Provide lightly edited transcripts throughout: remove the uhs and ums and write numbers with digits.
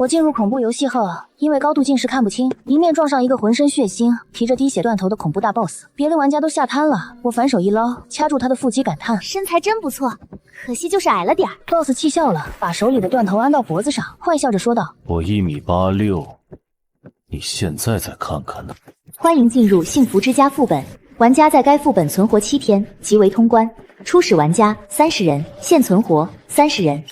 我进入恐怖游戏后，因为高度近视看不清，迎面撞上一个浑身血腥、提着滴血断头的恐怖大 boss， 别的玩家都吓瘫了。我反手一捞，掐住他的腹肌感叹：身材真不错，可惜就是矮了点儿。boss 气笑了，把手里的断头安到脖子上，坏笑着说道：我1.86米，你现在再看看呢。欢迎进入幸福之家副本，玩家在该副本存活7天即为通关，初始玩家30人，现存活30人。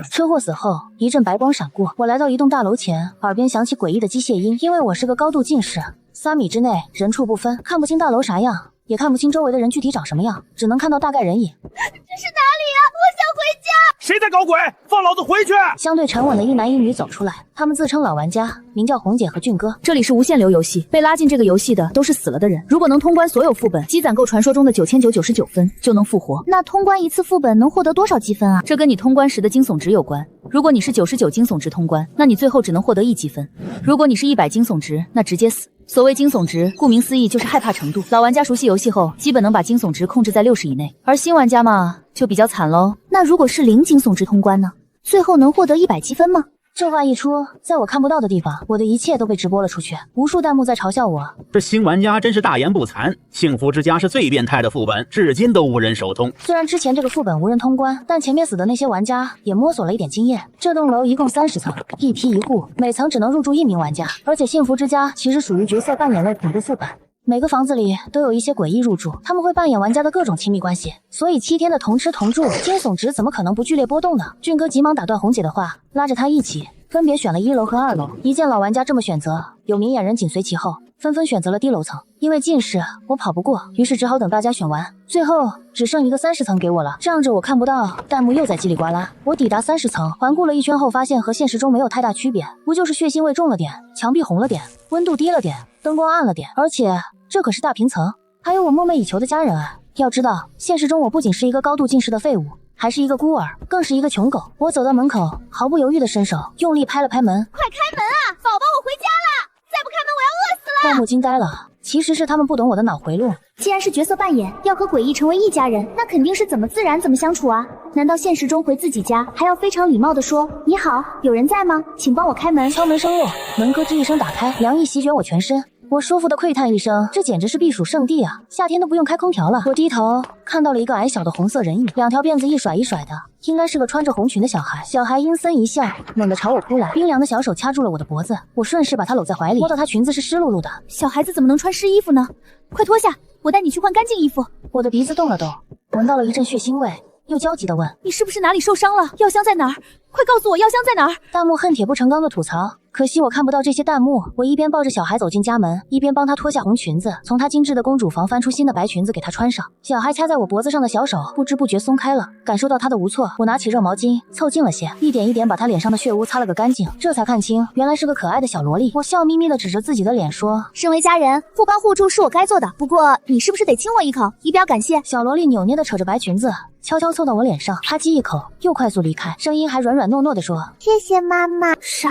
车祸死后，一阵白光闪过，我来到一栋大楼前，耳边响起诡异的机械音。因为我是个高度近视，3米之内人畜不分，看不清大楼啥样，也看不清周围的人具体长什么样，只能看到大概人影。这是哪里啊？我想回家！谁在搞鬼？放老子回去！相对沉稳的一男一女走出来，他们自称老玩家，名叫红姐和俊哥。这里是无限流游戏，被拉进这个游戏的都是死了的人。如果能通关所有副本，积攒够传说中的9999分，就能复活。那通关一次副本能获得多少积分啊？这跟你通关时的惊悚值有关。如果你是99惊悚值通关，那你最后只能获得1积分；如果你是100惊悚值，那直接死。所谓惊悚值，顾名思义就是害怕程度。老玩家熟悉游戏后，基本能把惊悚值控制在60以内，而新玩家嘛，就比较惨喽。那如果是0惊悚值通关呢？最后能获得100积分吗？这话一出，在我看不到的地方，我的一切都被直播了出去，无数弹幕在嘲笑我。这新玩家真是大言不惭，幸福之家是最变态的副本，至今都无人手通。虽然之前这个副本无人通关，但前面死的那些玩家也摸索了一点经验。这栋楼一共30层，一批一户，每层只能入住1名玩家，而且幸福之家其实属于角色扮演类恐怖副本。每个房子里都有一些诡异入住，他们会扮演玩家的各种亲密关系，所以7天的同吃同住，惊悚值怎么可能不剧烈波动呢？俊哥急忙打断红姐的话，拉着她一起分别选了1楼和2楼。一见老玩家这么选择，有明眼人紧随其后，纷纷选择了低楼层。因为近视，我跑不过，于是只好等大家选完。最后只剩一个30层给我了，仗着我看不到，弹幕又在叽里呱啦。我抵达30层，环顾了一圈后，发现和现实中没有太大区别，不就是血腥味重了点，墙壁红了点，温度低了点，灯光暗了点，而且这可是大平层，还有我梦寐以求的家人啊！要知道，现实中我不仅是一个高度近视的废物，还是一个孤儿，更是一个穷狗。我走到门口，毫不犹豫地伸手，用力拍了拍门。快开门啊！宝宝，我回家了！再不开门，我要饿死了！弹幕惊呆了，其实是他们不懂我的脑回路。既然是角色扮演，要和诡异成为一家人，那肯定是怎么自然怎么相处啊？难道现实中回自己家还要非常礼貌地说你好，有人在吗？请帮我开门。敲门声落，门咯吱一声打开，凉意席卷我全身。我舒服的喟叹一声，这简直是避暑圣地啊！夏天都不用开空调了。我低头看到了一个矮小的红色人影，2条辫子一甩一甩的，应该是个穿着红裙的小孩。小孩阴森一笑，猛地朝我扑来，冰凉的小手掐住了我的脖子。我顺势把他搂在怀里，摸到他裙子是湿漉漉的。小孩子怎么能穿湿衣服呢？快脱下，我带你去换干净衣服。我的鼻子动了动，闻到了一阵血腥味，又焦急地问：你是不是哪里受伤了？药箱在哪儿？快告诉我药箱在哪儿！弹幕恨铁不成钢的吐槽，可惜我看不到这些弹幕。我一边抱着小孩走进家门，一边帮他脱下红裙子，从他精致的公主房翻出新的白裙子给他穿上。小孩掐在我脖子上的小手不知不觉松开了，感受到他的无措，我拿起热毛巾凑近了些，一点一点把他脸上的血污擦了个干净，这才看清原来是个可爱的小萝莉。我笑眯眯地指着自己的脸说：身为家人，互帮互助是我该做的，不过你是不是得亲我一口，以表感谢？小萝莉扭捏地扯着白裙子，悄悄凑到我脸上，啪叽一口，又快速离开，声音还软软糯糯地说：谢谢妈妈。啥？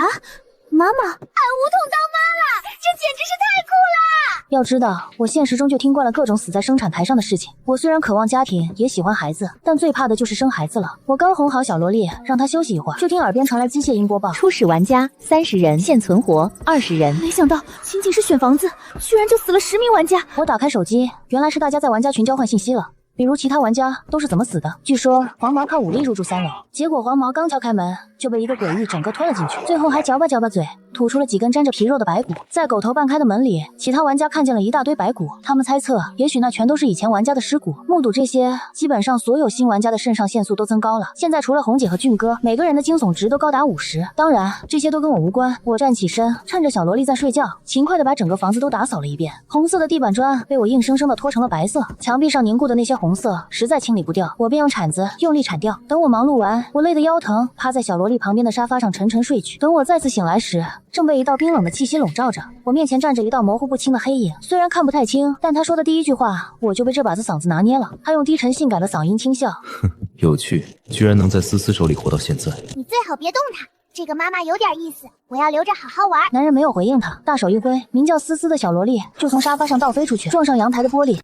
妈妈？俺无痛当妈了，这简直是太酷了！要知道，我现实中就听惯了各种死在生产台上的事情。我虽然渴望家庭，也喜欢孩子，但最怕的就是生孩子了。我刚哄好小萝莉，让她休息一会儿，就听耳边传来机械音播报：初始玩家30人，现存活20人。没想到仅仅是选房子，居然就死了10名玩家。我打开手机，原来是大家在玩家群交换信息了。比如其他玩家都是怎么死的。据说黄毛靠武力入住3楼，结果黄毛刚敲开门就被一个诡异整个吞了进去，最后还嚼吧嚼吧嘴，吐出了几根沾着皮肉的白骨。在狗头半开的门里，其他玩家看见了一大堆白骨，他们猜测也许那全都是以前玩家的尸骨。目睹这些，基本上所有新玩家的肾上腺素都增高了。现在除了红姐和俊哥，每个人的惊悚值都高达50。当然这些都跟我无关。我站起身，趁着小萝莉在睡觉，勤快地把整个房子都打扫了一遍。红色的地板砖被我硬生生地拖成了白色，墙壁上凝固的那些红色实在清理不掉，我便用铲子用力铲掉。等我忙碌完，我累得腰疼，趴在小萝莉旁边的沙发上沉沉睡去。等我再次醒来时，正被一道冰冷的气息笼罩着，我面前站着一道模糊不清的黑影，虽然看不太清，但他说的第一句话我就被这把子嗓子拿捏了。他用低沉性感的嗓音轻笑：哼，有趣，居然能在思思手里活到现在。你最好别动他，这个妈妈有点意思，我要留着好好玩。男人没有回应他，大手一挥，名叫思思的小萝莉就从沙发上倒飞出去，撞上阳台的玻璃。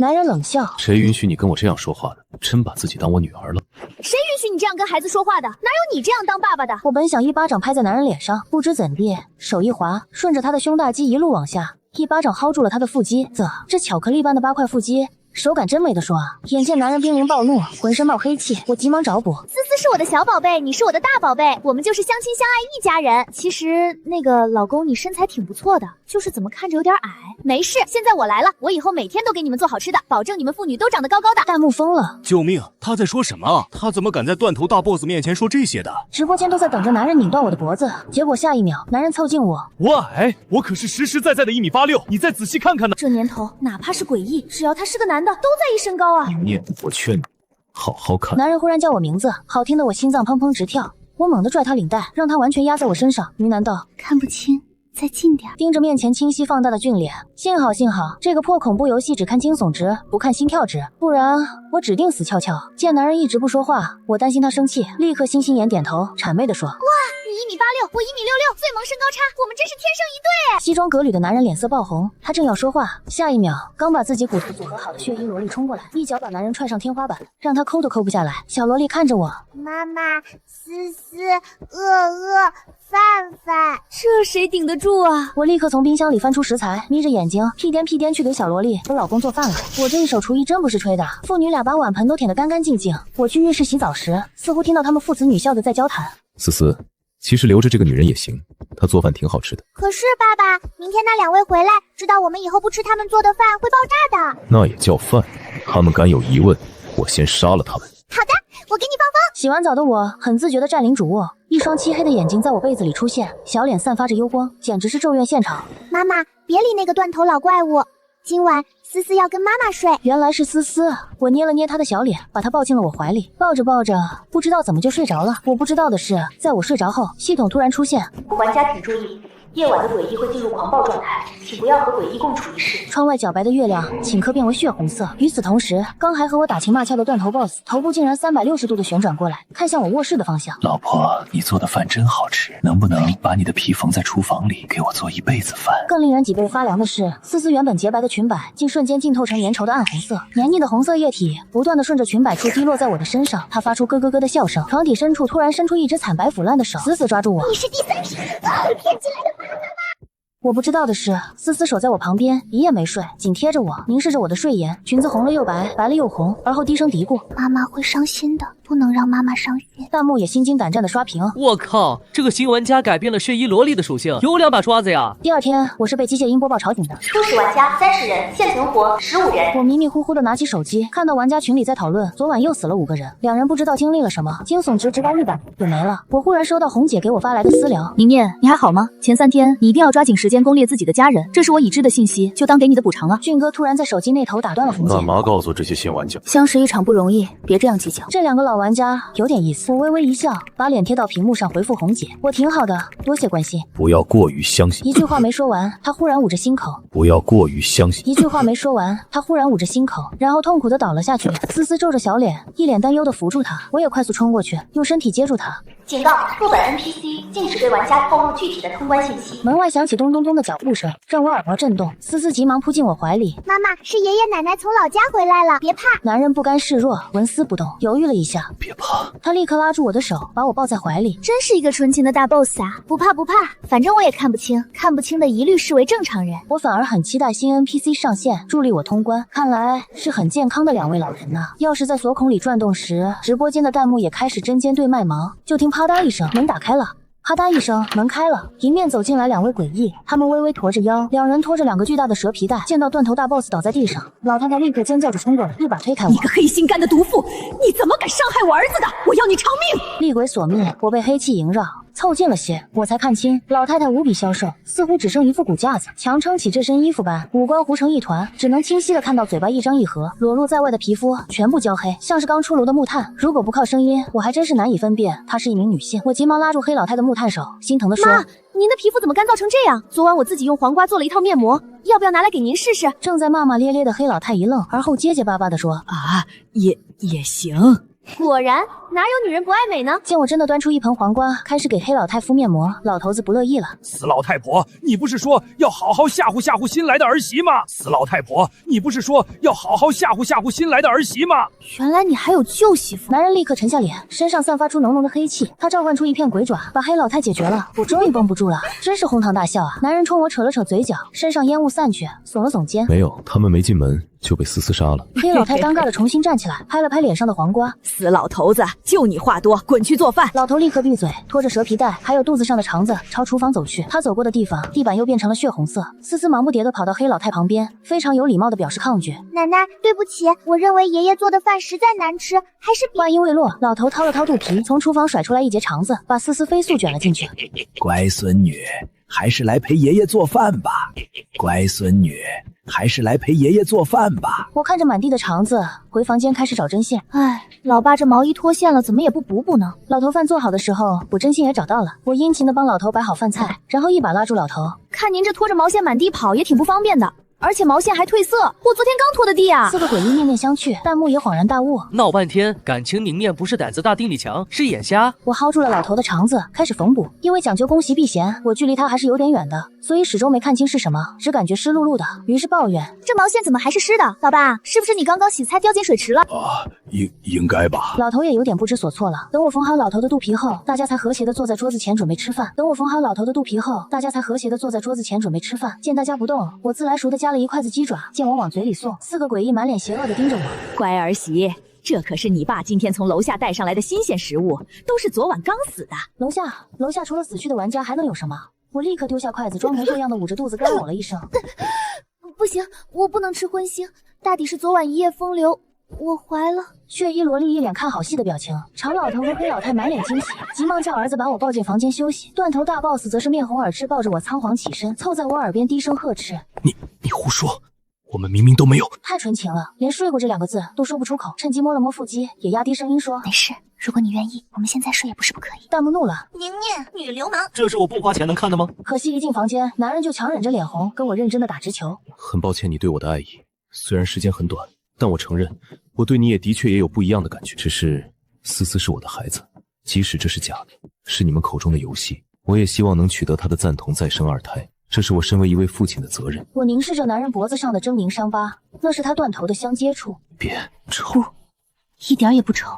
男人冷笑：谁允许你跟我这样说话的？真把自己当我女儿了？谁允许你这样跟孩子说话的？哪有你这样当爸爸的？我本想一巴掌拍在男人脸上，不知怎地，手一滑，顺着他的胸大肌一路往下，一巴掌薅住了他的腹肌。这巧克力般的8块腹肌，手感真没得说啊！眼见男人濒临暴怒，浑身冒黑气，我急忙找补：思思是我的小宝贝，你是我的大宝贝，我们就是相亲相爱一家人。其实那个老公，你身材挺不错的，就是怎么看着有点矮。没事，现在我来了，我以后每天都给你们做好吃的，保证你们父女都长得高高的。弹幕疯了！救命！他在说什么？他怎么敢在断头大 boss 面前说这些的？直播间都在等着男人拧断我的脖子，结果下一秒，男人凑近我，我矮，我可是实实在在的1.86米，你再仔细看看呢。这年头，哪怕是诡异，只要他是个男的，都在意身高啊。宁念，我劝你好好看。男人忽然叫我名字，好听得我心脏砰砰直跳。我猛地拽他领带，让他完全压在我身上，呢喃道：看不清，再近点。盯着面前清晰放大的俊脸，幸好这个破恐怖游戏只看惊悚值，不看心跳值，不然我指定死翘翘。见男人一直不说话，我担心他生气，立刻星星眼点头，谄媚地说：哇，你1.86米，我1.66米，最萌身高差，我们真是天生一对。西装革履的男人脸色爆红，他正要说话，下一秒刚把自己骨头组合好的血衣萝莉冲过来，一脚把男人踹上天花板，让他抠都抠不下来。小萝莉看着我，妈妈，思思，饭饭，这谁顶得住啊？我立刻从冰箱里翻出食材，眯着眼睛屁颠屁颠去给小萝莉和老公做饭了。我这一手厨艺真不是吹的，父女俩把碗盆都舔得干干净净。我去浴室洗澡时，似乎听到他们父子女孝的在交谈。思思，其实留着这个女人也行，她做饭挺好吃的。可是爸爸，明天那2位回来，知道我们以后不吃他们做的饭会爆炸的。那也叫饭？他们敢有疑问，我先杀了他们。好的，我给你放风。洗完澡的我很自觉地占领主卧，一双漆黑的眼睛在我被子里出现，小脸散发着幽光，简直是咒怨现场。妈妈，别理那个断头老怪物，今晚思思要跟妈妈睡。原来是思思，我捏了捏她的小脸，把她抱进了我怀里，抱着抱着，不知道怎么就睡着了。我不知道的是，在我睡着后，系统突然出现：玩家请注意，夜晚的诡异会进入狂暴状态，请不要和诡异共处一室。窗外皎白的月亮顷刻变为血红色。与此同时，刚还和我打情骂俏的断头 boss 头部竟然360度的旋转过来，看向我卧室的方向。老婆，你做的饭真好吃，能不能把你的皮缝在厨房里，给我做一辈子饭？更令人脊背发凉的是，思思原本洁白的裙摆竟瞬间浸透成粘稠的暗红色，黏腻的红色液体不断的顺着裙摆处滴落在我的身上。它发出咯咯咯的笑声，床底深处突然伸出一只惨白腐烂的手，死死抓住我。你是第3批，你骗进来的妈妈。我不知道的是，思思守在我旁边，一夜没睡，紧贴着我，凝视着我的睡颜，裙子红了又白，白了又红，而后低声嘀咕：妈妈会伤心的，不能让妈妈伤心。弹幕也心惊胆战的刷屏。我靠，这个新玩家改变了睡衣萝莉的属性，有2把刷子呀！第二天，我是被机械音播报吵醒的。初始玩家30人，现存活15人。我迷迷糊糊的拿起手机，看到玩家群里在讨论，昨晚又死了5个人，2人不知道经历了什么，惊悚值直到100也没了。我忽然收到红姐给我发来的私聊：宁念，你还好吗？前3天你一定要抓紧时间攻略自己的家人，这是我已知的信息，就当给你的补偿了。俊哥突然在手机那头打断了红姐：干嘛告诉这些新玩家？相识一场不容易，别这样计较。这2个老玩家有点意思。我微微一笑，把脸贴到屏幕上回复红姐：我挺好的，多谢关心。不要过于相信。一句话没说完，他忽然捂着心口。不要过于相信。一句话没说完，他忽然捂着心口，然后痛苦地倒了下去。思思皱着小脸，一脸担忧地扶住他。我也快速冲过去，用身体接住他。警告：副本 NPC 禁止对玩家透露具体的通关信息。门外响起咚咚咚的脚步声，让我耳膜震动。思思急忙扑进我怀里：妈妈，是爷爷奶奶从老家回来了，别怕。男人不甘示弱，纹丝不动，犹豫了一下：别怕。他立刻拉住我的手，把我抱在怀里。真是一个纯情的大 boss 啊！不怕不怕，反正我也看不清，看不清的一律视为正常人。我反而很期待新 NPC 上线，助力我通关。看来是很健康的2位老人呐。要是在锁孔里转动时，直播间的弹幕也开始针尖对麦芒。就听啪嗒一声，门打开了。啪嗒一声，门开了，迎面走进来2位诡异，他们微微驼着腰，2人拖着2个巨大的蛇皮袋。见到断头大 boss 倒在地上，老太太立刻尖叫着冲过来，一把推开我：你个黑心肝的毒妇，你怎么敢伤害我儿子的？我要你偿命！厉鬼索命，我被黑气萦绕。凑近了些，我才看清老太太无比消瘦，似乎只剩一副骨架子，强撑起这身衣服般，五官糊成一团，只能清晰的看到嘴巴一张一合，裸露在外的皮肤全部焦黑，像是刚出炉的木炭。如果不靠声音，我还真是难以分辨她是一名女性。我急忙拉住黑老太的木炭手，心疼的说：妈，您的皮肤怎么干燥成这样？昨晚我自己用黄瓜做了一套面膜，要不要拿来给您试试？正在骂骂咧咧的黑老太一愣，而后结结巴巴的说：啊，也行。果然，哪有女人不爱美呢？见我真的端出一盆黄瓜，开始给黑老太敷面膜，老头子不乐意了。死老太婆，你不是说要好好吓唬吓唬新来的儿媳吗？死老太婆，你不是说要好好吓唬吓唬新来的儿媳吗？原来你还有旧媳妇。男人立刻沉下脸，身上散发出浓浓的黑气，他召唤出一片鬼爪，把黑老太解决了。我终于绷不住了，真是哄堂大笑啊！男人冲我扯了扯嘴角，身上烟雾散去，耸了耸肩。没有，他们没进门就被思思杀了。黑老太尴尬的重新站起来，拍了拍脸上的黄瓜。死老头子，就你话多，滚去做饭。老头立刻闭嘴，拖着蛇皮袋还有肚子上的肠子朝厨房走去。他走过的地方，地板又变成了血红色。思思忙不迭地跑到黑老太旁边，非常有礼貌地表示抗拒。奶奶，对不起，我认为爷爷做的饭实在难吃，还是话音未落，老头掏了掏肚皮，从厨房甩出来一截肠子，把思思飞速卷了进去。乖孙女，还是来陪爷爷做饭吧。乖孙女，还是来陪爷爷做饭吧。我看着满地的肠子，回房间开始找针线。唉，老爸这毛衣脱线了，怎么也不补补呢？老头饭做好的时候，我针线也找到了。我殷勤地帮老头摆好饭菜，然后一把拉住老头。看您这拖着毛线满地跑，也挺不方便的。而且毛线还褪色，我昨天刚拖的地啊！四个诡异面面相觑，弹幕也恍然大悟。闹半天，感情凝面不是胆子大定力强，是眼瞎。我薅住了老头的肠子，开始缝补。因为讲究攻习避嫌，我距离他还是有点远的，所以始终没看清是什么，只感觉湿漉漉的，于是抱怨：这毛线怎么还是湿的？老爸，是不是你刚刚洗菜掉进水池了？应该吧。老头也有点不知所措了。等我缝好老头的肚皮后，大家才和谐的坐在桌子前准备吃饭。见大家不动，我自来熟的夹了一筷子鸡爪，见我往嘴里送，四个诡异满脸邪恶的盯着我。乖儿媳，这可是你爸今天从楼下带上来的新鲜食物，都是昨晚刚死的。楼下除了死去的玩家还能有什么？我立刻丢下筷子，装模作样的捂着肚子干呕了一声。不行，我不能吃荤腥，大抵是昨晚一夜风流，我怀了。血衣萝莉一脸看好戏的表情，长老头和黑老太满脸惊喜，急忙叫儿子把我抱进房间休息。断头大 boss 则是面红耳赤，抱着我仓皇起身，凑在我耳边低声呵斥：你胡说，我们明明都没有。太纯情了，连睡过这2个字都说不出口。趁机摸了摸腹肌，也压低声音说：没事，如果你愿意，我们现在睡也不是不可以。弹幕怒了：宁宁，女流氓！这是我不花钱能看的吗？可惜一进房间，男人就强忍着脸红，跟我认真的打直球。很抱歉你对我的爱意，虽然时间很短，但我承认我对你也的确也有不一样的感觉。只是思思是我的孩子，即使这是假的，是你们口中的游戏，我也希望能取得他的赞同，再生2胎。这是我身为一位父亲的责任。我凝视着男人脖子上的狰狞伤疤，那是他断头的相接处。别丑，一点也不丑，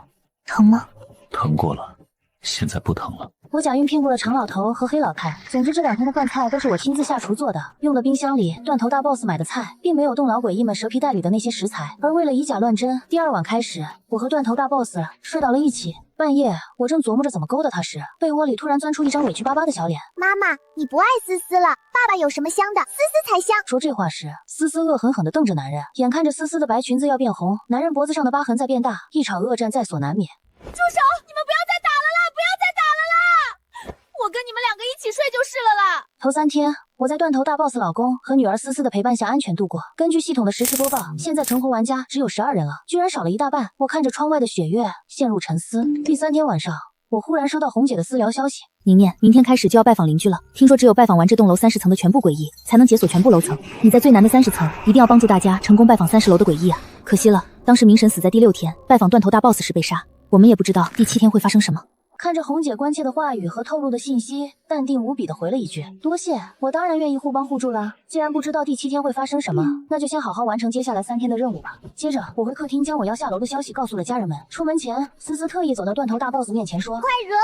疼吗？疼过了，现在不疼了。我假孕骗过了长老头和黑老太，总之这2天的饭菜都是我亲自下厨做的，用的冰箱里断头大 boss 买的菜，并没有动老诡异们蛇皮袋里的那些食材。而为了以假乱真，第2晚开始，我和断头大 boss 睡到了一起。半夜，我正琢磨着怎么勾搭他时，被窝里突然钻出一张委屈巴巴的小脸。妈妈，你不爱思思了，爸爸有什么香的，思思才香。说这话时，思思恶狠狠地瞪着男人，眼看着思思的白裙子要变红，男人脖子上的疤痕在变大，一场恶战在所难免。住手！你们不要再打了啦！不要再打了啦！我跟你们2个一起睡就是了啦。头3天，我在断头大 boss 老公和女儿思思的陪伴下安全度过。根据系统的实时播报，现在成活玩家只有12人了，居然少了一大半。我看着窗外的雪月，陷入沉思。第3天晚上，我忽然收到红姐的私聊消息：宁念，明天开始就要拜访邻居了。听说只有拜访完这栋楼30层的全部诡异，才能解锁全部楼层。你在最难的30层，一定要帮助大家成功拜访30楼的诡异啊！可惜了，当时明神死在第6天，拜访断头大 boss 时被杀。我们也不知道第7天会发生什么。看着红姐关切的话语和透露的信息，淡定无比的回了一句：多谢，我当然愿意互帮互助了。既然不知道第7天会发生什么，那就先好好完成接下来3天的任务吧。接着我回客厅将我要下楼的消息告诉了家人们。出门前，思思特意走到断头大 boss 面前说：快惹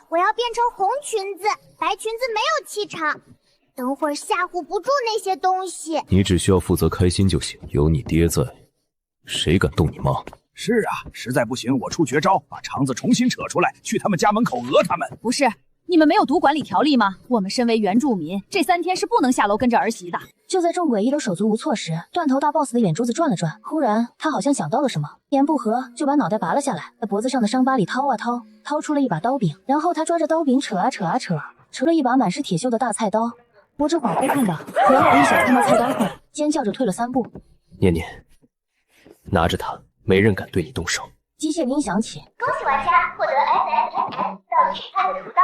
我要变成红裙子，白裙子没有气场，等会儿吓唬不住那些东西。你只需要负责开心就行，有你爹在，谁敢动你妈？是啊，实在不行我出绝招，把肠子重新扯出来，去他们家门口讹他们。不是，你们没有读管理条例吗？我们身为原住民，这3天是不能下楼跟着儿媳的。就在众诡异都手足无措时，断头大 boss 的眼珠子转了转，忽然他好像想到了什么，言不合就把脑袋拔了下来，在脖子上的伤疤里掏啊掏，掏出了一把刀柄，然后他抓着刀柄扯啊扯啊扯，扯了一把满是铁锈的大菜刀。我只恍惚看到，可我一小看到菜刀后，尖叫着退了3步。念念，拿着它，没人敢对你动手。机械音响起，恭喜玩家获得 SSS 到期派的厨刀。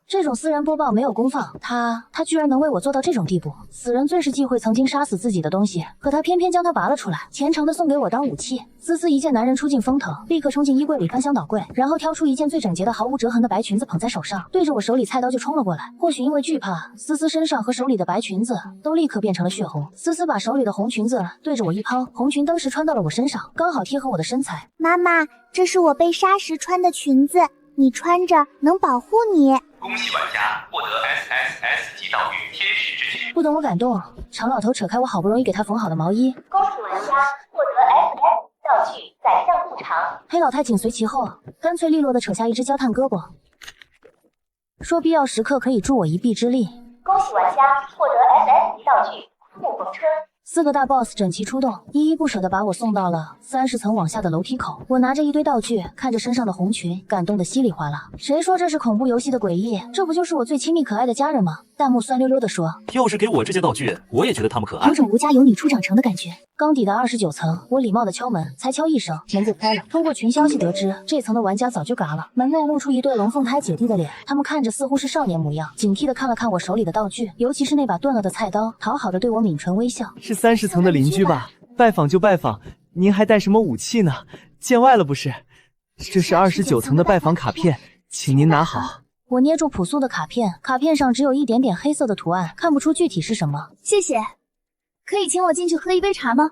这种私人播报没有公放，他居然能为我做到这种地步。死人最是忌讳曾经杀死自己的东西，可他偏偏将它拔了出来，虔诚的送给我当武器。思思一见男人出尽风头，立刻冲进衣柜里翻箱倒柜，然后挑出一件最整洁的毫无折痕的白裙子捧在手上，对着我手里菜刀就冲了过来。或许因为惧怕，思思身上和手里的白裙子都立刻变成了血红。思思把手里的红裙子对着我一抛，红裙当时穿到了我身上，刚好贴合我的身材。妈妈，这是我被杀时穿的裙子，你穿着能保护你。恭喜玩家获得 SSS 级道具天使之躯。不等我感动，长老头扯开我好不容易给他缝好的毛衣。恭喜玩家获得 SS 道具宰相不长。黑老太紧随其后，干脆利落地扯下一只焦炭胳膊，说必要时刻可以助我一臂之力。恭喜玩家获得 SS 级道具护风车。4个大 boss 整齐出动，依依不舍地把我送到了30层往下的楼梯口。我拿着一堆道具，看着身上的红裙，感动得稀里哗啦。谁说这是恐怖游戏的诡异？这不就是我最亲密可爱的家人吗？弹幕酸溜溜地说，要是给我这些道具，我也觉得他们可爱。有种无家有女初长成的感觉。刚抵达29层，我礼貌地敲门，才敲一声，门就开了。通过群消息得知，这层的玩家早就嘎了。门内露出一对龙凤胎姐弟的脸，他们看着似乎是少年模样，警惕地看了看我手里的道具，尤其是那把钝了的菜刀，讨好地对我抿唇微笑。是30层的邻居吧？拜访就拜访，您还带什么武器呢？见外了不是？这是29层的拜访卡片，请您拿好。我捏住朴素的卡片，卡片上只有一点点黑色的图案，看不出具体是什么。谢谢。可以请我进去喝一杯茶吗？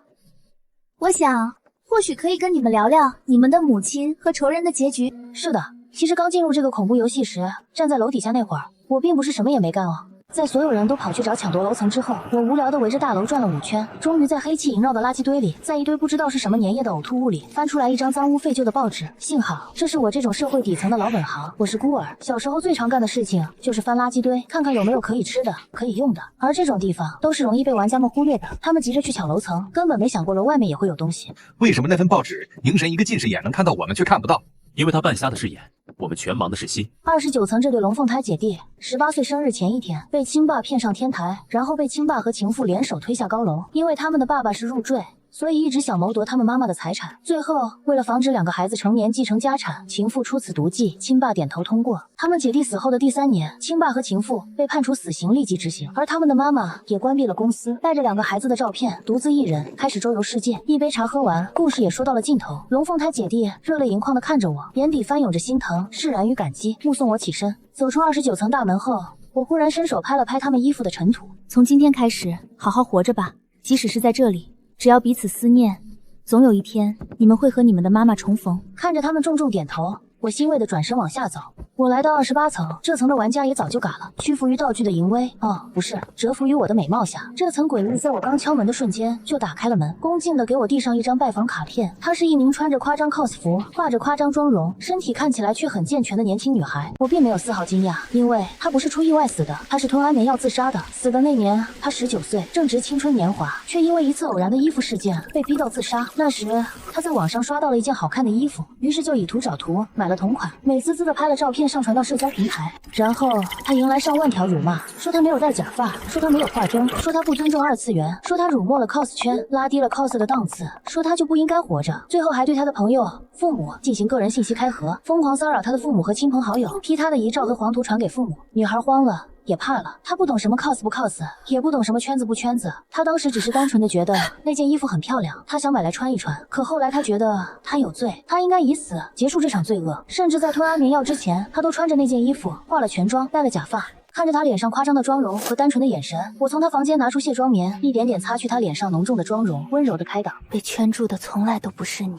我想，或许可以跟你们聊聊你们的母亲和仇人的结局。是的，其实刚进入这个恐怖游戏时，站在楼底下那会儿，我并不是什么也没干哦。在所有人都跑去找抢夺楼层之后，我无聊地围着大楼转了5圈，终于在黑气萦绕的垃圾堆里，在一堆不知道是什么粘液的呕吐物里翻出来一张脏污废旧的报纸。幸好这是我这种社会底层的老本行，我是孤儿，小时候最常干的事情就是翻垃圾堆，看看有没有可以吃的可以用的。而这种地方都是容易被玩家们忽略的，他们急着去抢楼层，根本没想过楼外面也会有东西。为什么那份报纸凝神一个近视眼能看到，我们却看不到？因为他半瞎的是眼，我们全盲的是心。29层这对龙凤胎姐弟，18岁生日前一天被亲爸骗上天台，然后被亲爸和情妇联手推下高楼。因为他们的爸爸是入赘，所以一直想谋夺他们妈妈的财产。最后为了防止2个孩子成年继承家产，情妇出此毒计，亲爸点头通过。他们姐弟死后的第3年，亲爸和情妇被判处死刑立即执行，而他们的妈妈也关闭了公司，带着2个孩子的照片，独自一人开始周游世界。一杯茶喝完，故事也说到了尽头。龙凤胎姐弟热泪盈眶地看着我，眼底翻涌着心疼、释然与感激，目送我起身走出29层大门后，我忽然伸手拍了拍他们衣服的尘土。从今天开始，好好活着吧，即使是在这里，只要彼此思念，总有一天你们会和你们的妈妈重逢。看着他们重重点头，我欣慰地转身往下走。我来到28层，这层的玩家也早就嘎了，屈服于道具的淫威，不是，折服于我的美貌下。这层鬼物在我刚敲门的瞬间就打开了门，恭敬地给我递上一张拜访卡片。她是一名穿着夸张 cos 服、画着夸张妆容、身体看起来却很健全的年轻女孩。我并没有丝毫惊讶，因为她不是出意外死的，她是吞安眠药自杀的。死的那年她19岁，正值青春年华，却因为一次偶然的衣服事件被逼到自杀。那时她在网上刷到了一件好看的衣服，于是就以图找图，买了同款，美滋滋地拍了照片上传到社交平台。然后她迎来上万条辱骂，说她没有戴假发，说她没有化妆，说她不尊重2次元，说她辱没了 cos 圈，拉低了 cos 的档次，说她就不应该活着。最后还对她的朋友、父母进行个人信息开盒，疯狂骚扰她的父母和亲朋好友，P她的遗照和黄图传给父母。女孩慌了，也怕了，她不懂什么 cos 不 cos， 也不懂什么圈子不圈子，她当时只是单纯的觉得那件衣服很漂亮，她想买来穿一穿。可后来她觉得她有罪，她应该以死结束这场罪恶。甚至在吞安眠药之前，她都穿着那件衣服，化了全妆，戴了假发。看着她脸上夸张的妆容和单纯的眼神，我从她房间拿出卸妆棉，一点点擦去她脸上浓重的妆容，温柔的开导：被圈住的从来都不是你，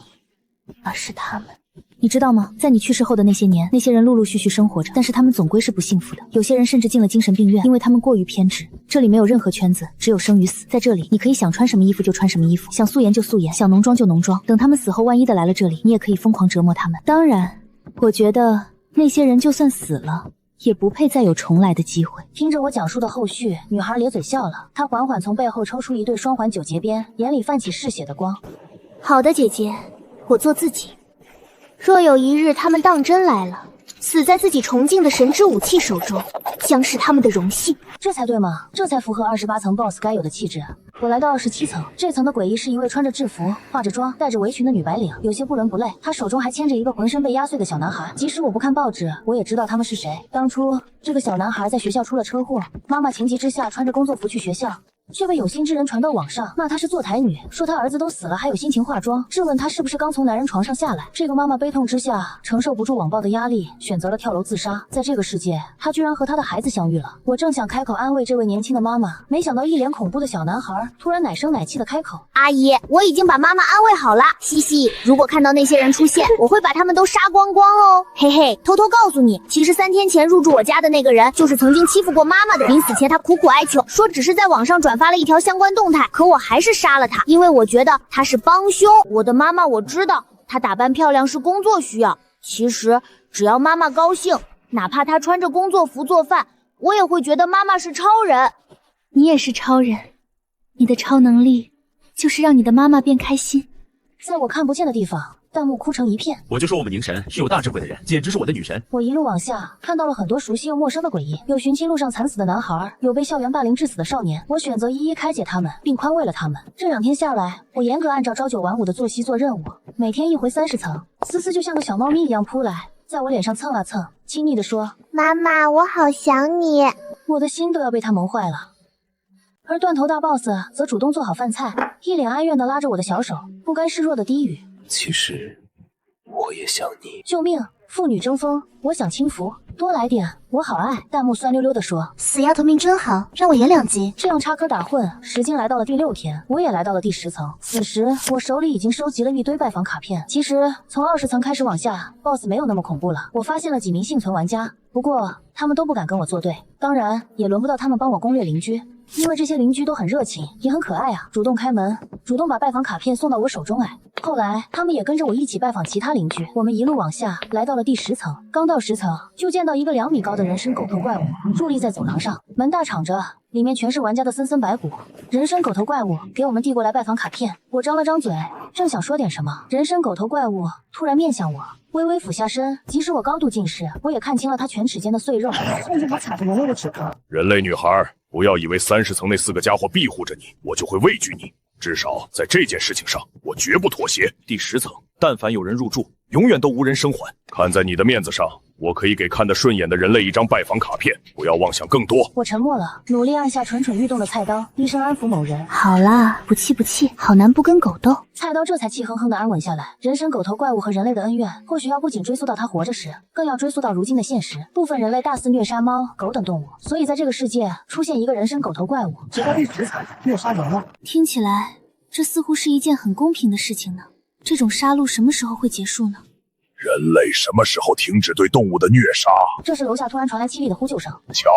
而是他们。你知道吗？在你去世后的那些年，那些人陆陆续续生活着，但是他们总归是不幸福的。有些人甚至进了精神病院，因为他们过于偏执。这里没有任何圈子，只有生与死。在这里，你可以想穿什么衣服就穿什么衣服，想素颜就素颜，想浓妆就浓妆。等他们死后万一的来了这里，你也可以疯狂折磨他们。当然，我觉得那些人就算死了，也不配再有重来的机会。听着我讲述的后续，女孩咧嘴笑了，她缓缓从背后抽出一对双环9节鞭，眼里泛起嗜血的光。好的，姐姐，我做自己。若有一日他们当真来了，死在自己崇敬的神之武器手中，将是他们的荣幸。这才对嘛，这才符合28层 BOSS 该有的气质。我来到27层，这层的诡异是一位穿着制服、化着妆、戴着围裙的女白领，有些不伦不类。她手中还牵着一个浑身被压碎的小男孩。即使我不看报纸，我也知道他们是谁。当初这个小男孩在学校出了车祸，妈妈情急之下穿着工作服去学校，却被有心之人传到网上，骂她是坐台女，说她儿子都死了还有心情化妆，质问她是不是刚从男人床上下来。这个妈妈悲痛之下承受不住网暴的压力，选择了跳楼自杀。在这个世界，她居然和她的孩子相遇了。我正想开口安慰这位年轻的妈妈，没想到一脸恐怖的小男孩突然奶声奶气的开口：阿姨，我已经把妈妈安慰好了，嘻嘻，如果看到那些人出现，我会把他们都杀光光哦。嘿嘿，偷偷告诉你，其实3天前入住我家的那个人，就是曾经欺负过妈妈的人。临死前他苦苦哀求，说只是在网上转发了一条相关动态，可我还是杀了他，因为我觉得他是帮凶。我的妈妈我知道，她打扮漂亮是工作需要，其实只要妈妈高兴，哪怕她穿着工作服做饭，我也会觉得妈妈是超人。你也是超人，你的超能力就是让你的妈妈变开心。在我看不见的地方，弹幕哭成一片。我就说我们宁神是有大智慧的人，简直是我的女神。我一路往下，看到了很多熟悉又陌生的诡异，有寻亲路上惨死的男孩，有被校园霸凌致死的少年。我选择一一开解他们，并宽慰了他们。这2天下来，我严格按照朝9晚5的作息做任务，每天一回30层。思思就像个小猫咪一样扑来，在我脸上蹭啊蹭，亲昵地说：“妈妈，我好想你。”我的心都要被他萌坏了。而断头大 boss 则主动做好饭菜，一脸哀怨地拉着我的小手，不甘示弱地低语：“其实我也想你。”救命！父女争锋，我想轻浮，多来点，我好爱。弹幕酸溜溜地说：“死丫头命真好，让我演2集。”这样插科打诨，时间来到了第6天，我也来到了第10层。此时我手里已经收集了一堆拜访卡片。其实从20层开始往下 ，BOSS 没有那么恐怖了。我发现了几名幸存玩家，不过他们都不敢跟我作对，当然也轮不到他们帮我攻略邻居。因为这些邻居都很热情，也很可爱啊，主动开门，主动把拜访卡片送到我手中。后来他们也跟着我一起拜访其他邻居。我们一路往下，来到了第10层。刚到10层，就见到一个2米高的人参狗头怪物伫立在走廊上，门大敞着，里面全是玩家的森森白骨。人参狗头怪物给我们递过来拜访卡片，我张了张嘴，正想说点什么，人参狗头怪物突然面向我，微微俯下身，即使我高度近视，我也看清了他犬齿间的碎肉，甚至还卡着人类的齿壳。人类女孩，不要以为30层那4个家伙庇护着你，我就会畏惧你。至少在这件事情上，我绝不妥协。第10层，但凡有人入住，永远都无人生还。看在你的面子上，我可以给看得顺眼的人类一张拜访卡片，不要妄想更多。我沉默了，努力按下蠢蠢欲动的菜刀，低声安抚某人。好啦，不气不气，好男不跟狗斗。菜刀这才气哼哼的安稳下来。人参狗头怪物和人类的恩怨，或许要不仅追溯到他活着时，更要追溯到如今的现实。部分人类大肆虐杀猫、狗等动物，所以在这个世界出现一个人参狗头怪物，直到第10层虐杀人类。听起来这似乎是一件很公平的事情呢。这种杀戮什么时候会结束呢？人类什么时候停止对动物的虐杀？这时楼下突然传来凄厉的呼救声。瞧，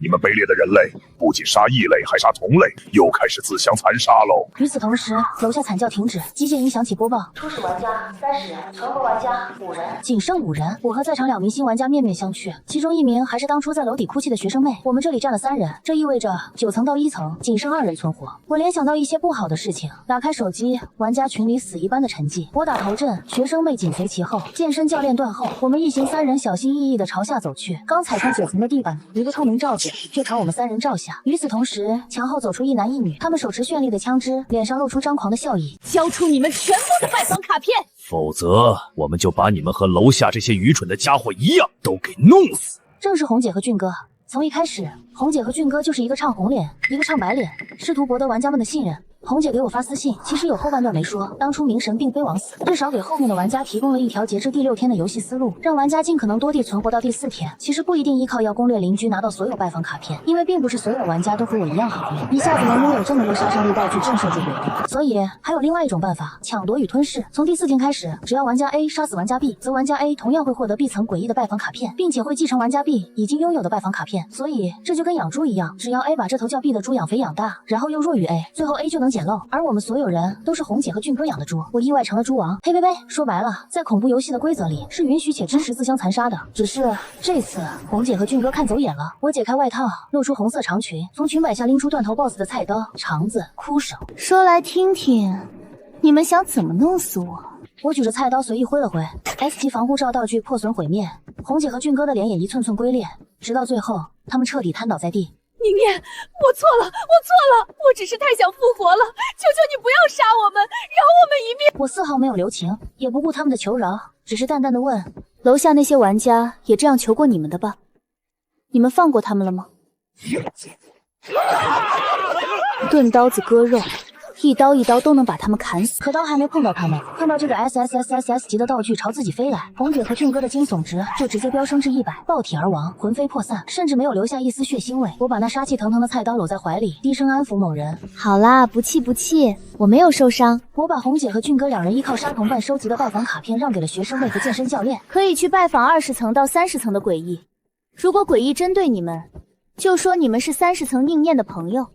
你们卑劣的人类，不仅杀异类，还杀同类，又开始自相残杀喽！与此同时，楼下惨叫停止，机械音响起播报：初始玩家30人，存活玩家5人，仅剩5人。我和在场2名新玩家面面相觑，其中1名还是当初在楼底哭泣的学生妹。我们这里占了3人，这意味着9层到1层仅剩2人存活。我联想到一些不好的事情，打开手机，玩家群里死一般的沉寂。我打头阵，学生妹紧随其后，健身教练断后。我们一行3人小心翼翼地朝下走去，刚踩上9层的地板，一个透明罩子就朝我们3人照下。与此同时，墙后走出一男一女，他们手持绚丽的枪支，脸上露出张狂的笑意。交出你们全部的拜访卡片，否则我们就把你们和楼下这些愚蠢的家伙一样，都给弄死。正是红姐和俊哥。从一开始，红姐和俊哥就是一个唱红脸，一个唱白脸，试图博得玩家们的信任。红姐给我发私信，其实有后半段没说。当初明神并非枉死，至少给后面的玩家提供了一条截至第6天的游戏思路，让玩家尽可能多地存活到第4天。其实不一定依靠要攻略邻居拿到所有拜访卡片，因为并不是所有玩家都和我一样好运，一下子能拥有这么多杀伤力道具震慑住鬼力。所以还有另外一种办法，抢夺与吞噬。从第4天开始，只要玩家 A 杀死玩家 B， 则玩家 A 同样会获得 B 层诡异的拜访卡片，并且会继承玩家 B 已经拥有的拜访卡片。所以这就跟养猪一样，只要 A 把这头叫 B 的猪养肥养大，然后又弱于 A， 最后 A 就能捡漏。而我们所有人都是红姐和俊哥养的猪，我意外成了猪王。呸呸呸！说白了，在恐怖游戏的规则里是允许且支持自相残杀的。只是这次红姐和俊哥看走眼了。我解开外套，露出红色长裙，从裙摆下拎出断头 boss 的菜刀、肠子、枯手。说来听听，你们想怎么弄死我？我举着菜刀随意挥了挥 ，S 级防护罩道具破损毁灭，红姐和俊哥的脸也一寸寸龟裂，直到最后，他们彻底瘫倒在地。宁念，我错了，我只是太想复活了，求求你不要杀我们，饶我们一命。我丝毫没有留情，也不顾他们的求饶，只是淡淡的问：楼下那些玩家也这样求过你们的吧？你们放过他们了吗？钝刀子割肉，一刀一刀都能把他们砍死。可刀还没碰到他们，看到这个 SSSSS 级的道具朝自己飞来，红姐和俊哥的惊悚值就直接飙升至100，爆体而亡，魂飞魄散，甚至没有留下一丝血腥味。我把那杀气腾腾的菜刀搂在怀里，低声安抚某人：好啦，不气不气，我没有受伤。我把红姐和俊哥两人依靠杀同伴收集的拜访卡片让给了学生妹和健身教练，可以去拜访20层到30层的诡异。如果诡异针对你们，就说你们是30层宁念的朋友，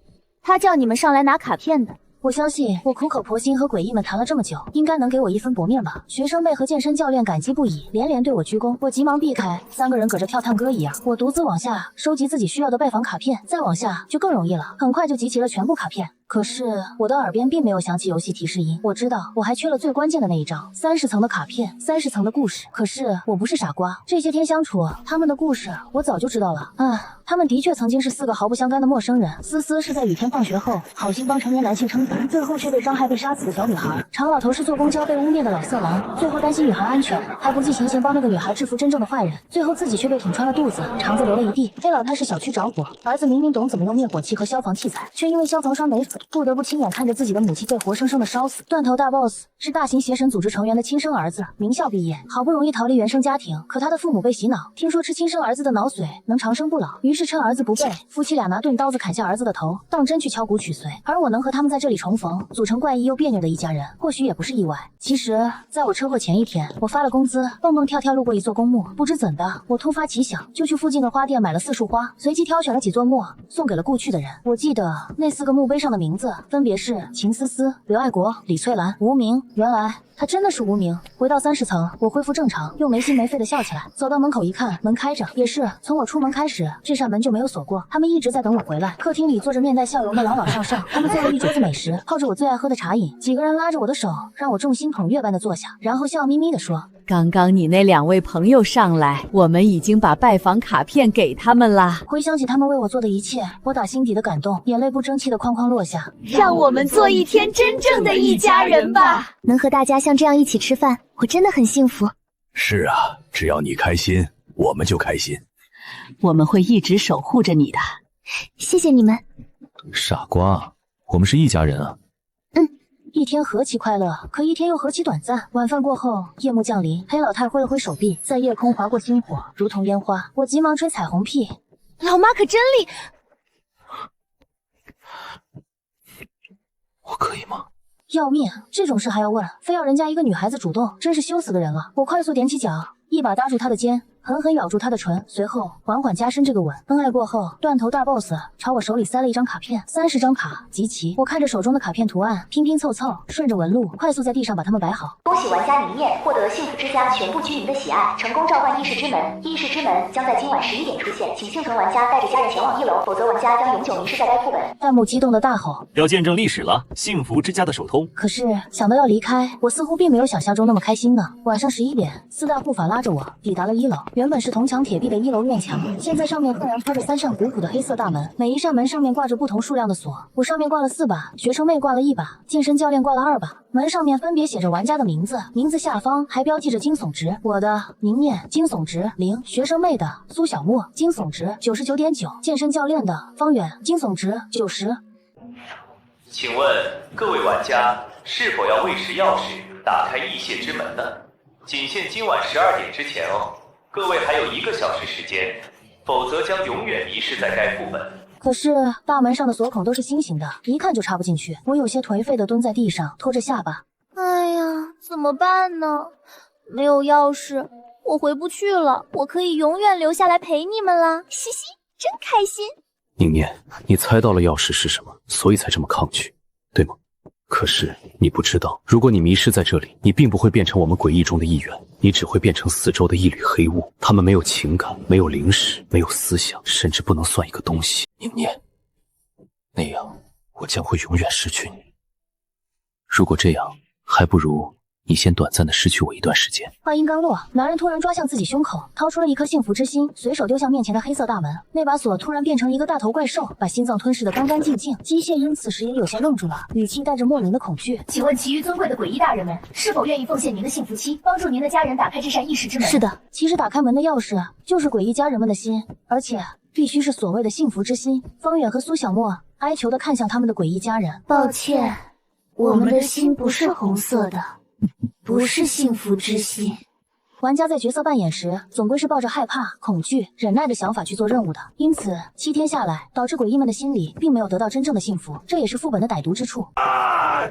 他叫你们上来拿卡片的。我相信我苦口婆心和诡异们谈了这么久，应该能给我一分薄面吧。学生妹和健身教练感激不已，连连对我鞠躬。我急忙避开，3个人搁着跳探戈一样。我独自往下收集自己需要的拜访卡片，再往下就更容易了，很快就集齐了全部卡片。可是我的耳边并没有响起游戏提示音，我知道我还缺了最关键的那一张，30层的卡片，30层的故事。可是我不是傻瓜，这些天相处，他们的故事我早就知道了。他们的确曾经是4个毫不相干的陌生人。思思是在雨天放学后，好心帮成年男性撑伞，最后却被伤害被杀死的小女孩。常老头是坐公交被污蔑的老色狼，最后担心女孩安全，还不计前嫌帮那个女孩制服真正的坏人，最后自己却被捅穿了肚子，肠子流了一地。黑老太是小区着火，儿子明明懂怎么用灭火器和消防器材，却因为消防栓没死，不得不亲眼看着自己的母亲被活生生的烧死。断头大 boss 是大型邪神组织成员的亲生儿子，名校毕业，好不容易逃离原生家庭，可他的父母被洗脑，听说吃亲生儿子的脑髓能长生不老，于是趁儿子不备，夫妻俩拿钝刀子砍下儿子的头，当真去敲骨取髓。而我能和他们在这里重逢，组成怪异又别扭的一家人，或许也不是意外。其实在我车祸前一天，我发了工资，蹦蹦跳跳路过一座公墓，不知怎的，我突发奇想，就去附近的花店买了4束花，随机挑选了几座墓送给了故去的人。我记得那4个墓碑上的名字分别是秦思思、刘爱国、李翠兰、无名。原来他真的是无名。回到30层，我恢复正常，又没心没肺的笑起来。走到门口一看，门开着，也是从我出门开始，这扇门就没有锁过。他们一直在等我回来。客厅里坐着面带笑容的老老少少，他们做了一桌子美食，泡着我最爱喝的茶饮。几个人拉着我的手，让我众星捧月般的坐下，然后笑眯眯的说：刚刚你那2位朋友上来，我们已经把拜访卡片给他们啦。回想起他们为我做的一切，我打心底的感动，眼泪不争气的哐哐落下。让我们做一天真正的一家人吧。能和大家像这样一起吃饭，我真的很幸福。是啊，只要你开心，我们就开心。我们会一直守护着你的。谢谢你们。傻瓜，我们是一家人啊。一天何其快乐，可一天又何其短暂。晚饭过后，夜幕降临，黑老太挥了挥手臂，在夜空划过星火，如同烟花。我急忙吹彩虹屁，老妈可真厉。我可以吗？要命，这种事还要问，非要人家一个女孩子主动，真是羞死个人了。我快速踮起脚，一把搭住她的肩，狠狠咬住她的唇，随后缓缓加深这个吻。恩爱过后，断头大 boss 朝我手里塞了一张卡片，30张卡集齐。我看着手中的卡片图案，拼拼凑凑，顺着纹路，快速在地上把它们摆好。恭喜玩家宁念获得幸福之家全部居民的喜爱，成功召唤议事之门。议事之门将在今晚11点出现，请幸存玩家带着家人前往1楼，否则玩家将永久迷失在该副本。弹幕激动的大吼：要见证历史了！幸福之家的首通。可是想到要离开，我似乎并没有想象中那么开心呢。晚上11点，4大护法拉着我抵达了1楼。原本是铜墙铁壁的1楼院墙，现在上面赫然铺着3扇古朴的黑色大门，每一扇门上面挂着不同数量的锁。我上面挂了4把，学生妹挂了1把，健身教练挂了2把。门上面分别写着玩家的名字，名字下方还标记着惊悚值。我的宁念惊悚值0，学生妹的苏小沫惊悚值99.9，健身教练的方远惊悚值90。请问各位玩家是否要喂食钥匙打开异界之门呢？仅限今晚12点之前哦。各位还有1个小时时间，否则将永远迷失在该副本。可是大门上的锁孔都是心形的，一看就插不进去。我有些颓废地蹲在地上，拖着下巴。哎呀，怎么办呢？没有钥匙，我回不去了。我可以永远留下来陪你们啦，嘻嘻，真开心。宁念，你猜到了钥匙是什么，所以才这么抗拒，对吗？可是你不知道，如果你迷失在这里，你并不会变成我们诡异中的一员，你只会变成四周的一缕黑雾。他们没有情感，没有灵识，没有思想，甚至不能算一个东西。宁念，那样我将会永远失去你。如果这样，还不如你先短暂的失去我一段时间。话音刚落，男人突然抓向自己胸口，掏出了一颗幸福之心，随手丢向面前的黑色大门。那把锁突然变成一个大头怪兽，把心脏吞噬得干干净净。机械鹰此时也有些愣住了，语气带着莫名的恐惧。请问其余尊贵的诡异大人们，是否愿意奉献您的幸福期，帮助您的家人打开这扇异世之门？是的，其实打开门的钥匙就是诡异家人们的心，而且必须是所谓的幸福之心。方远和苏小沫哀求地看向他们的诡异家人。抱歉，我们的心不是红色的，不是幸福之心。玩家在角色扮演时，总归是抱着害怕、恐惧、忍耐的想法去做任务的，因此7天下来，导致诡异们的心里并没有得到真正的幸福，这也是副本的歹毒之处。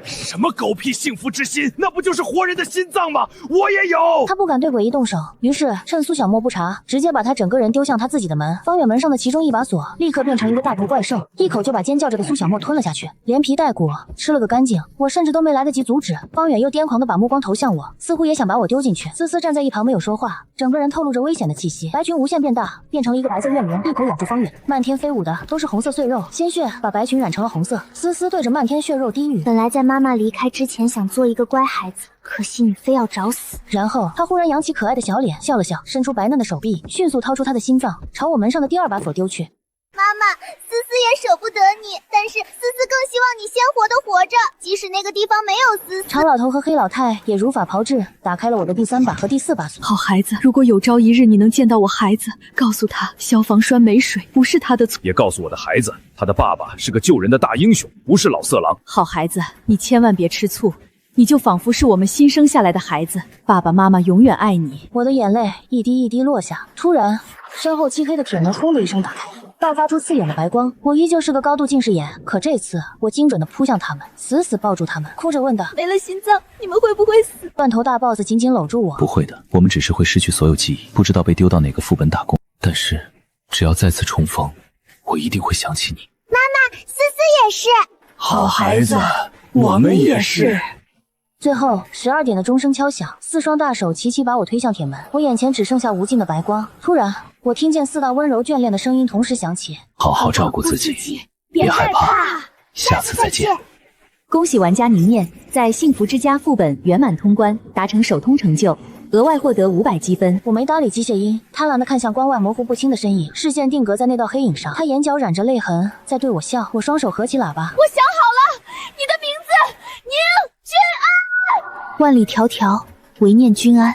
什么狗屁幸福之心？那不就是活人的心脏吗？我也有。他不敢对诡异动手，于是趁苏小沫不察，直接把他整个人丢向他自己的门。方远门上的其中一把锁立刻变成一个大头怪兽，一口就把尖叫着的苏小沫吞了下去，连皮带骨吃了个干净。我甚至都没来得及阻止，方远又癫狂地把目光投向我，似乎也想把我丢进去。思思站在一旁没有说话，整个人透露着危险的气息。白裙无限变大，变成了一个白色怨灵，一口咬住方远。漫天飞舞的都是红色碎肉，鲜血把白裙染成了红色。思思对着漫天血肉低语：本来在妈妈离开之前想做一个乖孩子，可惜你非要找死。然后他忽然扬起可爱的小脸，笑了笑，伸出白嫩的手臂，迅速掏出他的心脏，朝我门上的第2把锁丢去。妈妈，思思也舍不得你，但是思思更希望你鲜活的活着，即使那个地方没有思思。长老头和黑老太也如法炮制，打开了我的第3把和第4把锁。好孩子，如果有朝一日你能见到我孩子，告诉他消防栓没水不是他的错，也告诉我的孩子，他的爸爸是个救人的大英雄，不是老色狼。好孩子，你千万别吃醋，你就仿佛是我们新生下来的孩子，爸爸妈妈永远爱你。我的眼泪一滴一滴落下，突然身后漆黑的铁门轰的一声打开，爆发出刺眼的白光。我依旧是个高度近视眼，可这次我精准地扑向他们，死死抱住他们，哭着问道：没了心脏，你们会不会死？断头大 boss 紧紧搂住我：不会的，我们只是会失去所有记忆，不知道被丢到哪个副本打工，但是只要再次重逢，我一定会想起你。妈妈，思思也是。好孩子，我们也是。最后12点的钟声敲响，4双大手齐齐把我推向铁门，我眼前只剩下无尽的白光。突然我听见4道温柔眷恋的声音同时响起：好好照顾自己，别害怕，下次再见。恭喜玩家宁念在幸福之家副本圆满通关，达成首通成就，额外获得500积分。我没搭理机械鹰，贪婪地看向关外模糊不清的身影，视线定格在那道黑影上，他眼角染着泪痕，在对我笑。我双手合起喇叭：我想好了，你的名字宁君安。万里迢迢，唯念君安。